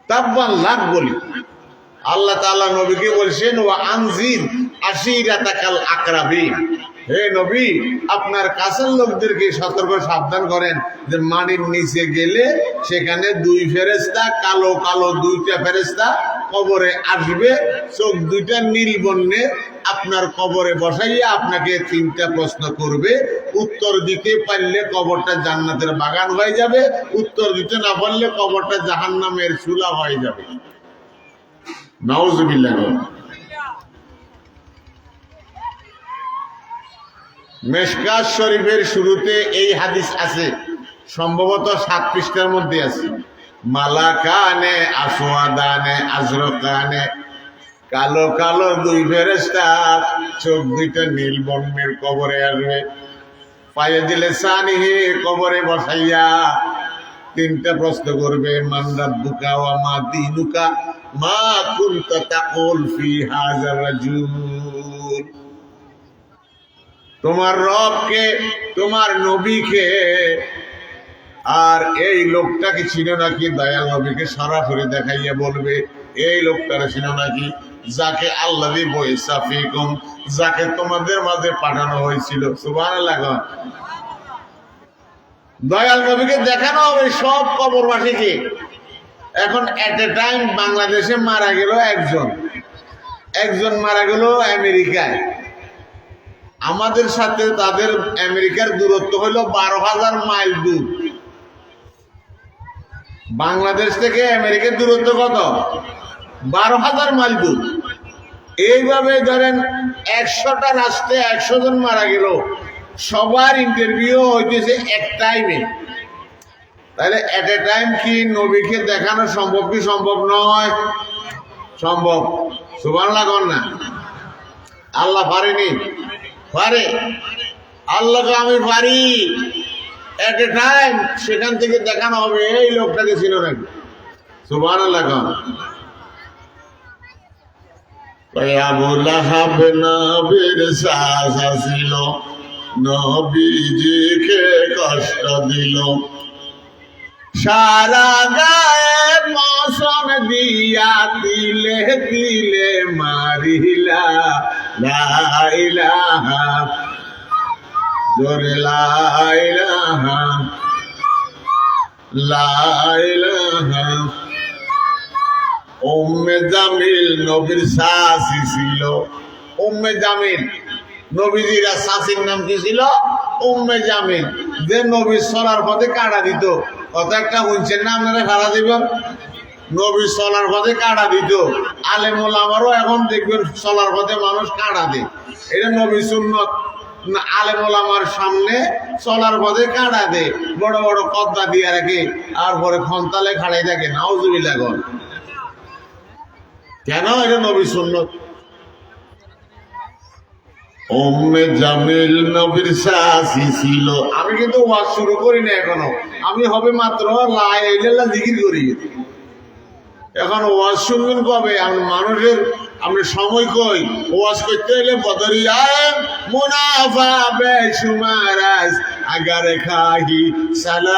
তাব্বান লাখ বলি। আল্লাহ তাআলা নবীকে বলছেন ওয়া আনজির আশিরাতাকাল আকরাবিন, হে নবী আপনার কাছের লোকদেরকে সতর্ক সাবধান করেন যে মাটির নিচে গেলে সেখানে দুই ফেরেশতা, কালো কালো দুইটা ফেরেশতা কবরে আসবে, চোখ দুইটা নীল বর্ণে আপনার কবরে বসাইয়া আপনাকে তিনটা প্রশ্ন করবে। উত্তর দিতে পারলে কবরটা জান্নাতের বাগান হয়ে যাবে, উত্তর দিতে না পারলে কবরটা জাহান্নামের চুলা হয়ে যাবে। নাউজুবিল্লাহ। মেশকাত শরীফের শুরুতে এই হাদিস আছে, সম্ভবত 7 পৃষ্ঠার মধ্যে আছে। মালাকানে আসওয়াদানে আজরকানে, কালো কালো দুই ফেরেশতা চোখ দুইটা নীল বর্ণের কবরে আসবে। পায়ে দিলে সানিহি কবরে বসাইয়া তিনটা প্রশ্ন করবে, মান রাব্বুকা ওয়া মা দীনুকা মা কুনতা তাকুল ফি হাযার রাজুল, তোমার রবকে, তোমার নবীকে, আর এই লোকটাকে ছিল নাকি? দয়াল নবীকে সরাসরি দেখাইয়া বলবে এই লোকটারে ছিল নাকি? যাকে আল্লাযী বুইসা ফীকুম, যাকে তোমাদের মাঝে পাঠানো হয়েছিল। সুবহানাল্লাহ। দয়াল নবীকে দেখানো হবে সব কবরবাসীকে। এখন এট এ টাইম বাংলাদেশে মারা গেল একজন মারা গেল আমেরিকায়, আমাদের সাথে তাদের আমেরিকার দূরত্ব হলো 12,000 মাইল দূর। বাংলাদেশ থেকে আমেরিকার দূরত্ব কত? 12,000 মাইল দূর। এইভাবে ধরেন 100টা রাষ্ট্রে 100 জন মারা গেল, সবার ইন্টারভিউ হইতেছে এক টাইমে। তাহলে এট এ টাইম কি নবীকে দেখানো সম্ভব কি সম্ভব নয়? সম্ভব। সুবহানাল্লাহ কোন না? আল্লাহ পারেনি? পারে। আল্লাহকে আমি পারি। এট এ টাইম সেখান থেকে দেখানো হবে এই লোকটাকে ছিল নাকি। সুবহানাল্লাহ কোন? আবু লাহাব নবীর চাচা ছিল, নবীজিকে কষ্ট দিল, সারা গায়ে মশন দিয়া তিলে তিলে মারিলা। লা ইলাহা, জোরে লা ইলাহা, লা ইলাহা। উম্মে জামিল নবীর শাশি ছিল। উম্মে জামিল নবীজির শাশির নাম কি ছিল? উম্মে জামিল, যে নবীর চলার পথে কাঁটা দিত। কত একটা শুনছেন না আপনারা? ভাড়া দিবেন নবীর চলার পথে কাঁটা দিত। আলেম ওলামারও এখন দেখবেন চলার পথে মানুষ কাঁটা দেয়, এটা নবী সুন্নত। আলেম ওলামার সামনে চলার পথে কাঁটা দেয়, বড় বড় কদ্দা দিয়ে রাখে, আর পরে খন্তালে খাড়াই থাকে। নাউজুবিল্লাহ। কেন? এটা নবী সুন্নত। উম্মে জামিল নবীর শাশি ছিল। আমি কিন্তু ওয়াজ শুরু করি না এখনো, আমি হবে মাত্র লা ইলাহা ইল্লাল্লাহ জিকির করি। এখন ওয়াজ শুনবেন কবে? মানুষের আমরা সময় কই ওয়াজ করতে হলে বদরিয়ায় মুনাফা বেশুমারাজ আগারে খাহি সালা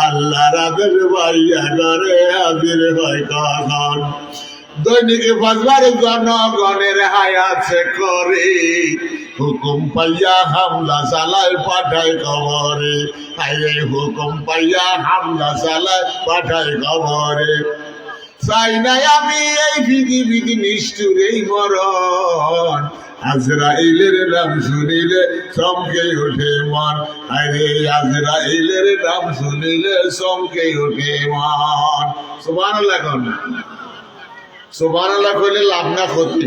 আল্লাহ রাতের বাইয়া ঘরে হাজির হয় কখন দৈনিক বাজার জনগণের হায়াতে করে হুকুম পাইয়া হামলা চালায় পাঠায় কবরে হাইরে হুকুম পাইয়া হামলা চালায় পাঠায় কবরে চাই নাই আমি এই পৃথিবীতে নিষ্ঠুর এই মরণ আজরাইলের নাম শুনিলে চমকে ওঠে মন আরে আজরাইলের নাম শুনিলে চমকে ওঠে মন সুবহানাল্লাহ কোন সুবহানাল্লাহ কইলে লাভ না ক্ষতি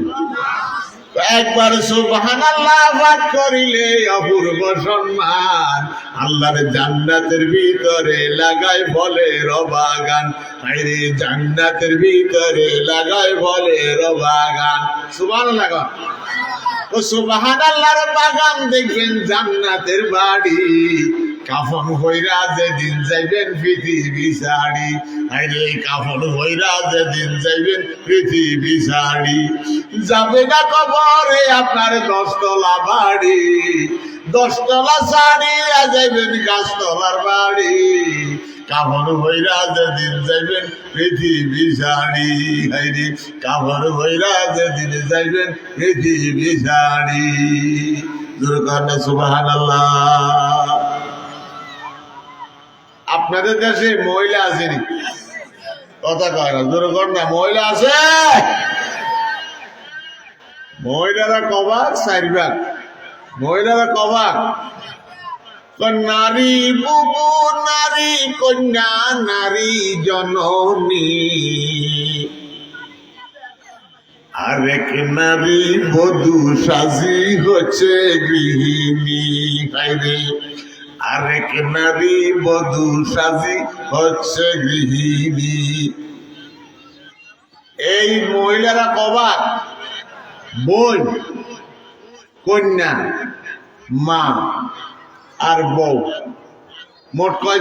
একবার সুবহানাল্লাহ পাঠ করিলে অপূর্ব সম্মান আল্লাহর জান্নাতের ভিতরে লাগায় ফলের বাগান আরে জান্নাতের ভিতরে লাগায় ফলের বাগান সুবহানাল্লাহ কোন ও সুবহানাল্লাহর বাগান দেখবেন জান্নাতের বাড়ি কাফন হইরা যেদিন যাইবেন পৃথিবী ছাড়ি আরে কাফন হইরা যেদিন যাইবেন পৃথিবী ছাড়ি যাবে না কবরে আপনার 10 তলা বাড়ি 10 তলা ছাড়িয়া যাইবেন গাছতলার বাড়ি কাফন হইরা যেদিন যাইবেন পৃথিবী ছাড়ি হাইরে কাফন হইরা যেদিন যাইবেন পৃথিবী ছাড়ি দুর্গানে সুবহানাল্লাহ আপনাদের দেশে মহিলা আসেনি কথা কয় না দুর্ঘটনা মহিলা আছে মহিলারা কবাক 4 ভাগ মহিলারা কবাক নারী বুবু নারী কন্যা নারী জননী আরেক নারী বধূ সাজি হচ্ছে গৃহিণী হাইরে আরেক নারী বধূ সাজি হচ্ছে গৃহিণী এই মহিলারা কবাক বোন কন্যা মা আর বউ মোট কয়